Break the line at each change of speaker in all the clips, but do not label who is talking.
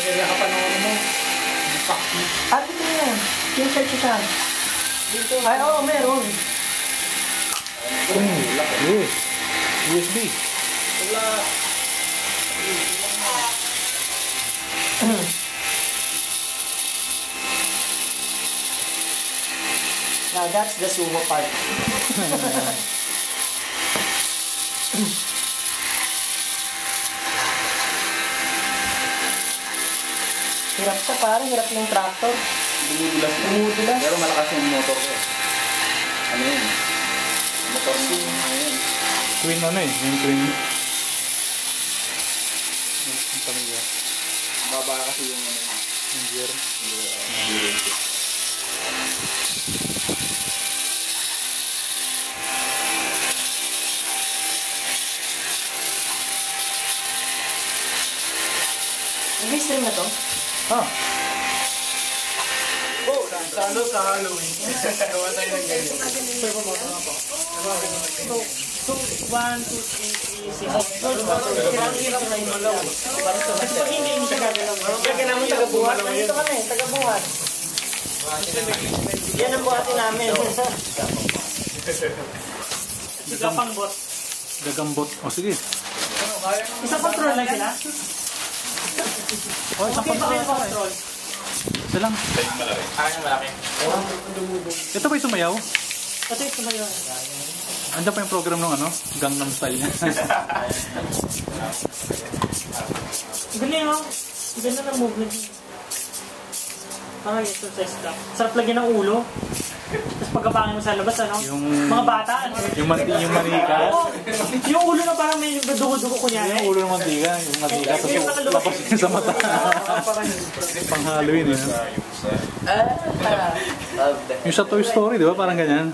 Kaya ka pa naman mo.
At ito yan. T-shirt siya. Ay, oo, meron.
Yes. USB.
Wala.
Now, that's the sumo part. Hirap siya, parang hirap yung tractor.
Bumudulas na.
Bumudulas.
Pero malakas yung motor ko. Ano yun? Motor mo. Ano yun?
Twin ano eh. Yung twin. Ang pamilya.
Baba kasi yung ano.
Yung gear.
English stream na to?
Ah.
Oh, sa Halloween. Gawa tayo ng ganyan.
So, 1, 2, 3, 4, 5, 6, 7, 8, 9, 10. Pag hindi mo siya gagalaw. Gagalaw mo taga-buhat. Nandito kami, taga-buhat. Yan ang buhatin namin. Gapang bot.
Gagambot. O sige.
Isang control lang sila?
O, isang
Okay, bakit control?
Isa lang.
Kaya malaki.
Ito ba yung sumayaw?
Ito yung sumayo.
Andiyan pa yung program ng ano? Gangnam Style niya.
Galing oh. Ganda ng movement. Parang exercise lang. Sarap lagyan ng ulo. Tapos pagkapangin mo sa labas, ano?
Yung...
Mga bata, ano?
Yung manika.
Oo. Yung ulo na parang may dugo-dugo kunya.
Yung ulo ng mantika. Yung mantika. Tapos labas yun sa mata. Pang Halloween yun. Yung sa Toy Story, di ba? Parang ganyan.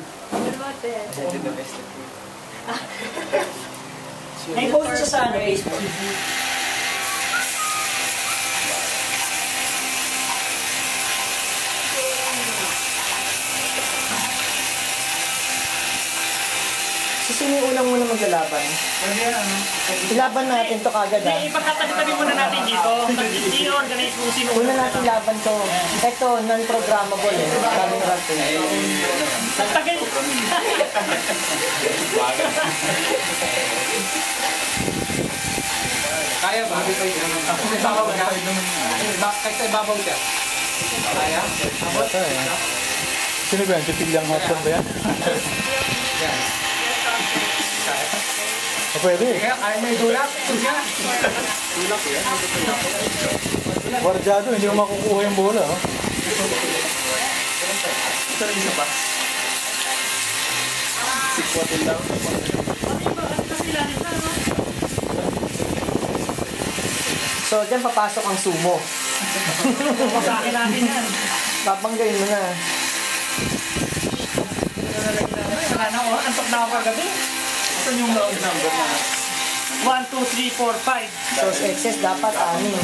May post siya sa ano, Facebook. Sino yung unang muna maglalaban? Ilaban natin to kagad ah.
Ipagtatabi muna natin dito. I-organize mo sino.
Una natin laban to. Ito, non-programmable eh. Kaming rating.
Tagal.
Kaya ba? Kahit sa ibabaw siya. Kaya?
Bata eh. Sino ba yan? Si Pilyang Hudson ba yan? O pwede.
Kaya may dulak. Dulak yan.
Guardiado, hindi mo makukuha yung bola. Oh.
Ito rin isa pa. Sikwatin lang.
So, dyan papasok ang sumo.
Sa akin natin yan.
Papanggayin mo na.
Wala na ako. Antok na ako kagabi.
Ito yung number na.
1, 2, 3, 4, 5.
So, sa excess dapat 6.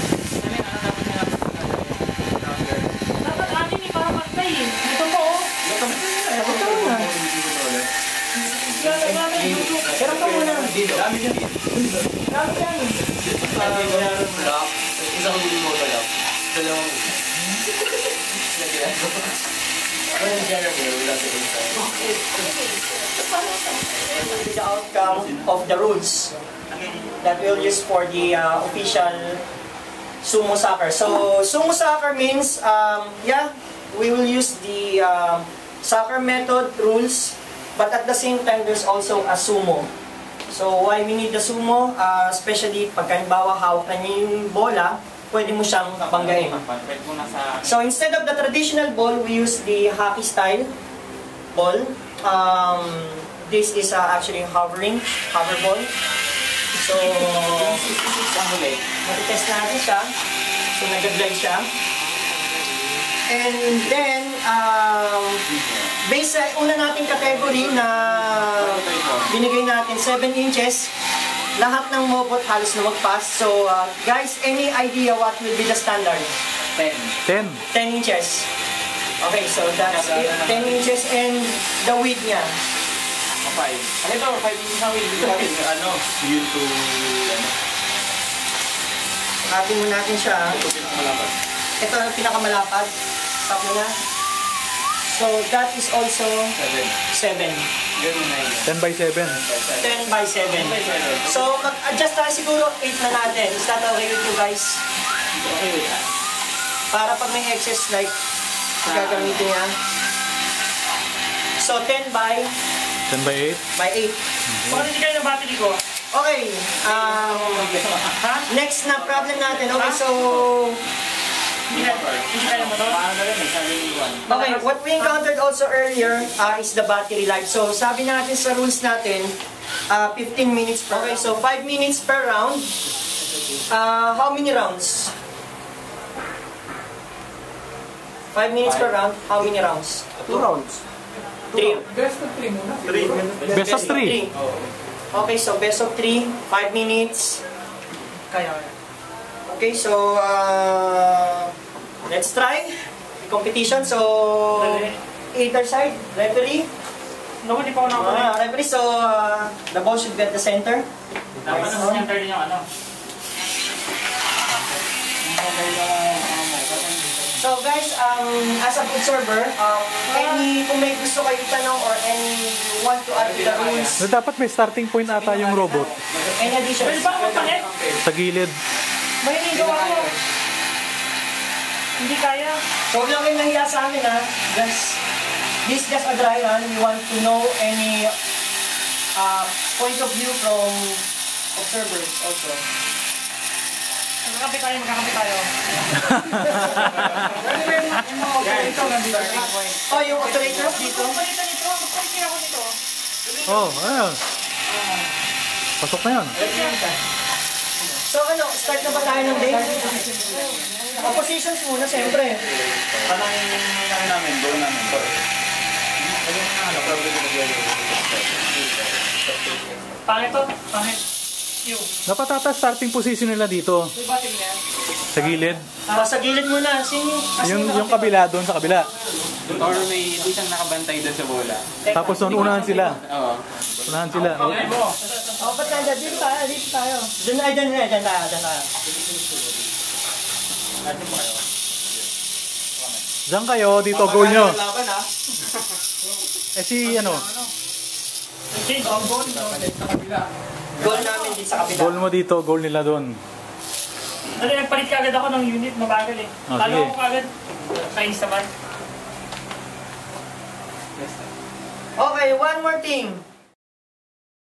Dapat anin eh, para pantay eh. Ito po oh.
Ito na. Pero ka muna.
Dami yan.
Dami yan.
Isang mo lang. Dalawang.
The outcome of the rules that we'll use for the official sumo soccer. So, sumo soccer means, we will use the soccer method rules, but at the same time, there's also a sumo. So, why we need the sumo, especially pag halimbawa hawak na niya yung bola, pwede mo siyang banggain. So, instead of the traditional ball, we use the hockey style ball. This is actually hover ball. So, matitest natin siya. So, nag-glide siya. And then, base sa una nating category na binigay natin 7 inches, lahat ng mobot halos na mag-pass. So, guys, any idea what will be the standard?
10.
10 inches. Okay, so that's it. 10 inches and the width niya.
5. Ano ito? 5 inches ang width. Ano? Yun to...
Hatin mo natin siya.
Malapad.
Ito ang pinakamalapad. Tap mo na. So, that is also 7.
10 by 7.
10 by 7. So, mag-adjust tayo siguro 8 na natin. Is that okay with you guys?
Okay with that.
Para pag may excess like, gagamitin niya. So, 10 by
10 by 8.
8.
Bakit hindi kayo ng battery ko?
Okay. Next na problem natin. Okay, so...
Hindi kaya mo to?
Okay, what we encountered also earlier is the battery life. So, sabi natin sa rules natin, 15 minutes per round. Okay, so 5 minutes per round. How many rounds? 5 minutes per round. How many rounds?
2 rounds.
3.
Best of 3.
Okay, so best of 3. 5 minutes.
Kaya.
Okay, so let's try the competition. So, either side, referee.
Naku, di pa ako nakakulit.
Referee, so the ball should be at the center.
Dapat naman yung turn yung ano.
So guys, as an observer, kung may gusto kayo itanong or any you want to add to the rules,
So, dapat may starting point ata yung robot.
any additions?
Pwede ba ako magpalit?
Sa gilid.
May hinigaw ako. Hindi kaya.
So huwag lang kayo nahiya sa amin ha. This is just a dry run. We want to know any point of view from observers also.
Magkakape tayo.
Oh, yung operator dito?
Palitan nito. Magpalit kaya ako nito.
Oh, ayun. Pasok na yan.
So ano, start na ba tayo ng game? Positions muna, siyempre.
Parang ano namin, goal namin.
Pangit to. Pangit. Yung.
Dapat ata starting position nila dito.
May battery na yan.
Sa gilid.
Sa gilid muna.
Yung kabila, doon sa kabila.
Or may isang nakabantay doon sa bola.
Tapos doon, unahan sila.
Oo.
Unahan sila.
Pangit mo.
Ba't nandiyan? Dito tayo. Diyan tayo.
Diyan kayo, dito goal nyo.
Laban ha.
Eh si ano,
Change ang goal.
Goal namin din sa kabila.
goal mo dito, goal nila doon.
Dali, nagpalit ka agad ako ng unit. Mabagal eh.
Oh,
Talo
sige.
ako agad. Kain sa man.
Okay, one more thing.